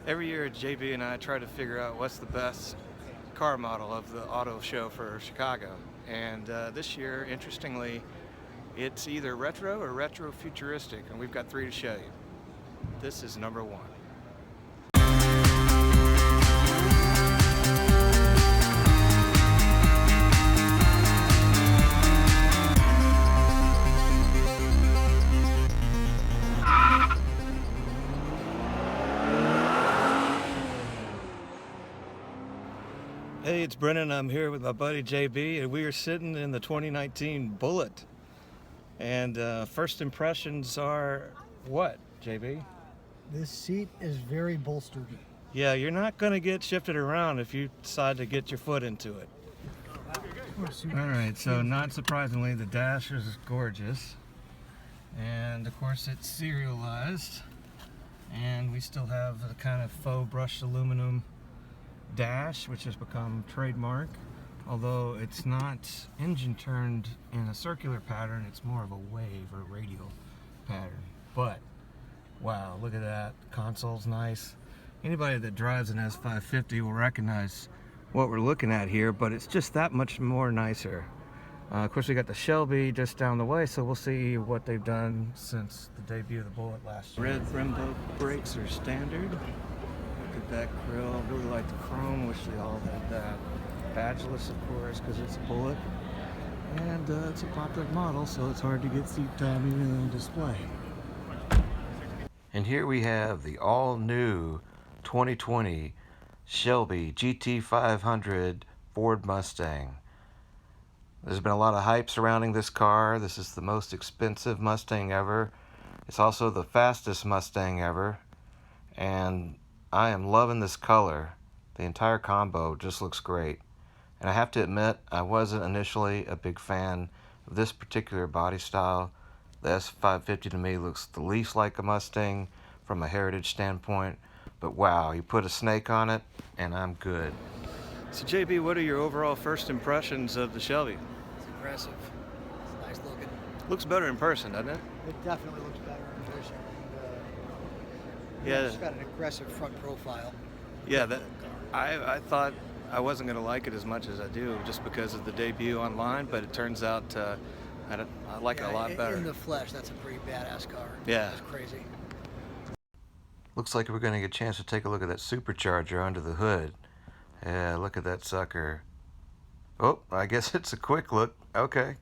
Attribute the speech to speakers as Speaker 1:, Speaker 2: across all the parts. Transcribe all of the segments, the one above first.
Speaker 1: Every year, JB and I try to figure out what's the best car model of the auto show for Chicago. And this year, interestingly, it's either retro or retro futuristic, and we've got three to show you. This is number one. Hey, it's Brennan. I'm here with my buddy JB, and we are sitting in the 2019 Bullitt. And first impressions are what, JB?
Speaker 2: This seat is very bolstered.
Speaker 1: Yeah, you're not going to get shifted around if you decide to get your foot into it. All right, so not surprisingly, the dash is gorgeous. And of course, it's serialized. And we still have the kind of faux brushed aluminum dash, which has become trademark, although it's not engine turned in a circular pattern, it's more of a wave or radial pattern. But wow, look at that. Console's nice. Anybody that drives an S550 will recognize what we're looking at here, but it's just that much more nicer. Of course, we got the Shelby just down the way, so we'll see what they've done since the debut of the Bullitt last year. Red Brembo brakes are standard. Look at that grille. I really like the chrome. Wish they all had that. Badgeless, of course, because it's a Bullitt. And it's a popular model, so it's hard to get seat time even on display.
Speaker 3: And here we have the all-new 2020 Shelby GT500 Ford Mustang. There's been a lot of hype surrounding this car. This is the most expensive Mustang ever. It's also the fastest Mustang ever. And I am loving this color. The entire combo just looks great. And I have to admit, I wasn't initially a big fan of this particular body style. The S550 to me looks the least like a Mustang from a heritage standpoint. But wow, you put a snake on it, and I'm good.
Speaker 1: So JB, what are your overall first impressions of the Shelby?
Speaker 2: It's aggressive. It's nice looking.
Speaker 1: Looks better in person, doesn't it?
Speaker 2: It definitely looks better in person. And,
Speaker 1: Yeah.
Speaker 2: it's got an aggressive front profile.
Speaker 1: Yeah, I thought I wasn't going to like it as much as I do just because of the debut online, but it turns out I like it a lot better.
Speaker 2: In the flesh, that's a pretty badass car.
Speaker 1: Yeah.
Speaker 2: It's crazy.
Speaker 3: Looks like we're going to get a chance to take a look at that supercharger under the hood. Yeah, look at that sucker. Oh, I guess it's a quick look. Okay.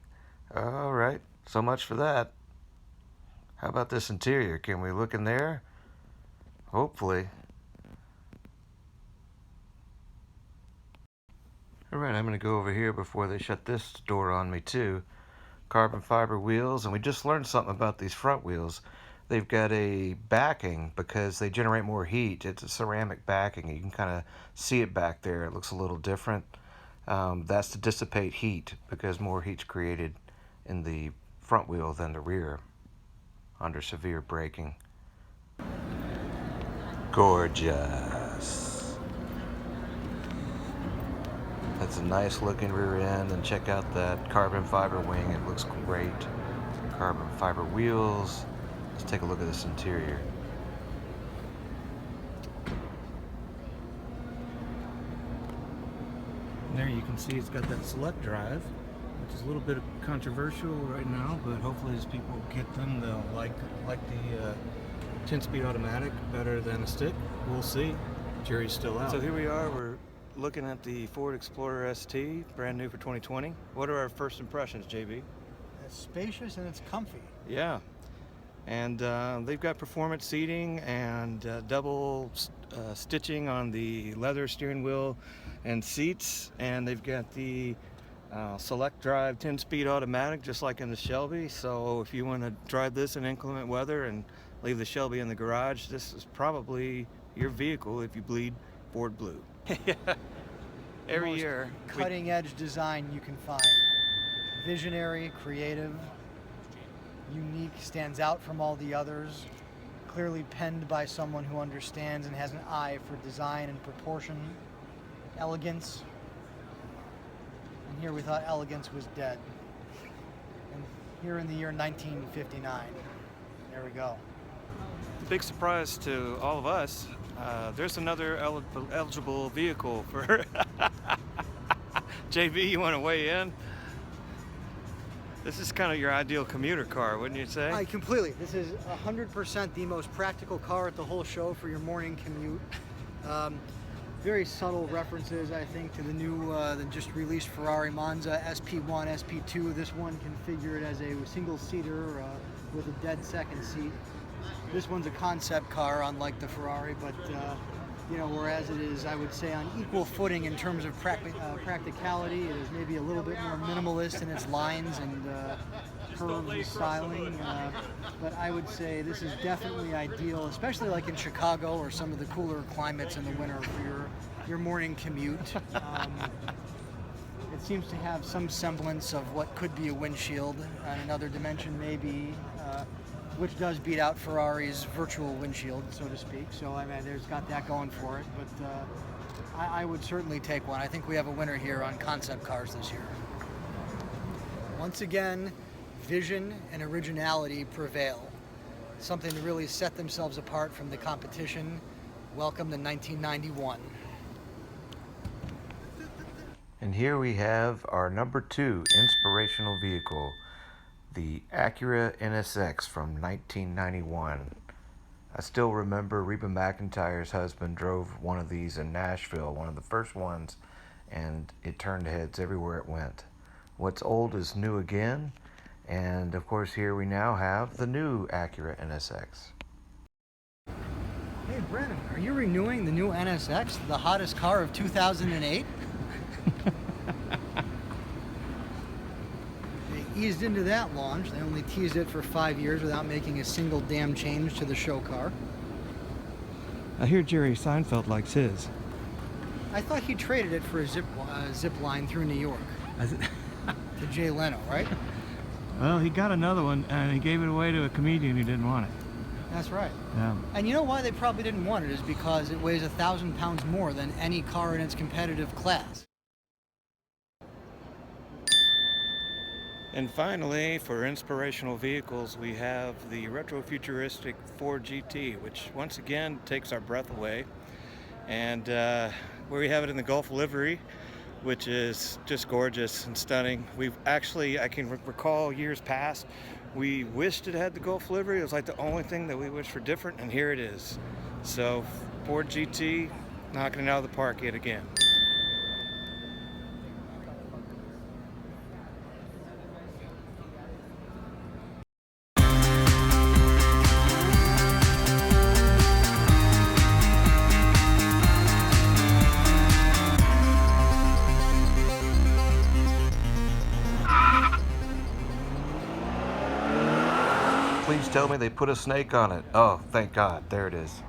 Speaker 3: All right. So much for that. How about this interior? Can we look in there? Hopefully. Alright, I'm going to go over here before they shut this door on me too. Carbon fiber wheels, and we just learned something about these front wheels. They've got a backing because they generate more heat. It's a ceramic backing. You can kind of see it back there. It looks a little different. That's to dissipate heat because more heat's created in the front wheel than the rear under severe braking. Gorgeous. That's a nice looking rear end, and check out that carbon fiber wing. It looks great. Carbon fiber wheels. Let's take a look at this interior.
Speaker 1: And there you can see it's got that select drive, which is a little bit controversial right now, but hopefully as people get them, they'll like the 10-speed automatic better than a stick. We'll see. Jury's still out. So here we are. We're looking at the Ford Explorer ST, brand new for 2020. What are our first impressions, JB?
Speaker 2: It's spacious and it's comfy.
Speaker 1: Yeah. And they've got performance seating and double stitching on the leather steering wheel and seats. And they've got the select drive 10-speed automatic, just like in the Shelby. So if you want to drive this in inclement weather and leave the Shelby in the garage, this is probably your vehicle if you bleed Ford blue. Yeah. Every year.
Speaker 2: Cutting edge design you can find. Visionary, creative, unique, stands out from all the others. Clearly penned by someone who understands and has an eye for design and proportion, elegance. And here we thought elegance was dead. And here in the year 1959, there we go.
Speaker 1: The big surprise to all of us There's another eligible vehicle for JB. You want to weigh in? This is kind of your ideal commuter car, wouldn't you say?
Speaker 2: Completely. This is 100% the most practical car at the whole show for your morning commute. Very subtle references, I think, to the new, the just released Ferrari Monza SP1, SP2. This one configured as a single-seater with a dead second seat. This one's a concept car, unlike the Ferrari, but you know, whereas it is, I would say, on equal footing in terms of practicality, it is maybe a little bit more minimalist in its lines and curves and styling. But I would say this is definitely ideal, especially like in Chicago or some of the cooler climates in the winter for your morning commute. It seems to have some semblance of what could be a windshield on another dimension, maybe. Which does beat out Ferrari's virtual windshield, so to speak. So I mean, there's got that going for it. But I would certainly take one. I think we have a winner here on concept cars this year. Once again, vision and originality prevail. Something to really set themselves apart from the competition. Welcome to 1991.
Speaker 3: And here we have our number 2 inspirational vehicle, the Acura NSX from 1991. I still remember Reba McEntire's husband drove one of these in Nashville, one of the first ones, and it turned heads everywhere it went. What's old is new again, and of course here we now have the new Acura NSX.
Speaker 2: Hey Brennan, are you renewing the new NSX, the hottest car of 2008? Eased into that launch. They only teased it for 5 years without making a single damn change to the show car.
Speaker 1: I hear Jerry Seinfeld likes his.
Speaker 2: I thought he traded it for a zip line through New York. To Jay Leno, right?
Speaker 1: Well, he got another one and he gave it away to a comedian who didn't want it.
Speaker 2: That's right.
Speaker 1: Yeah.
Speaker 2: And you know why they probably didn't want it is because it weighs 1,000 pounds more than any car in its competitive class.
Speaker 1: And finally, for inspirational vehicles, we have the retro-futuristic Ford GT, which once again takes our breath away. And where we have it in the Gulf livery, which is just gorgeous and stunning. We've actually, I can recall years past, we wished it had the Gulf livery. It was like the only thing that we wished for different, and here it is. So Ford GT, knocking it out of the park yet again.
Speaker 3: Please tell me they put a snake on it. Oh, thank God. There it is.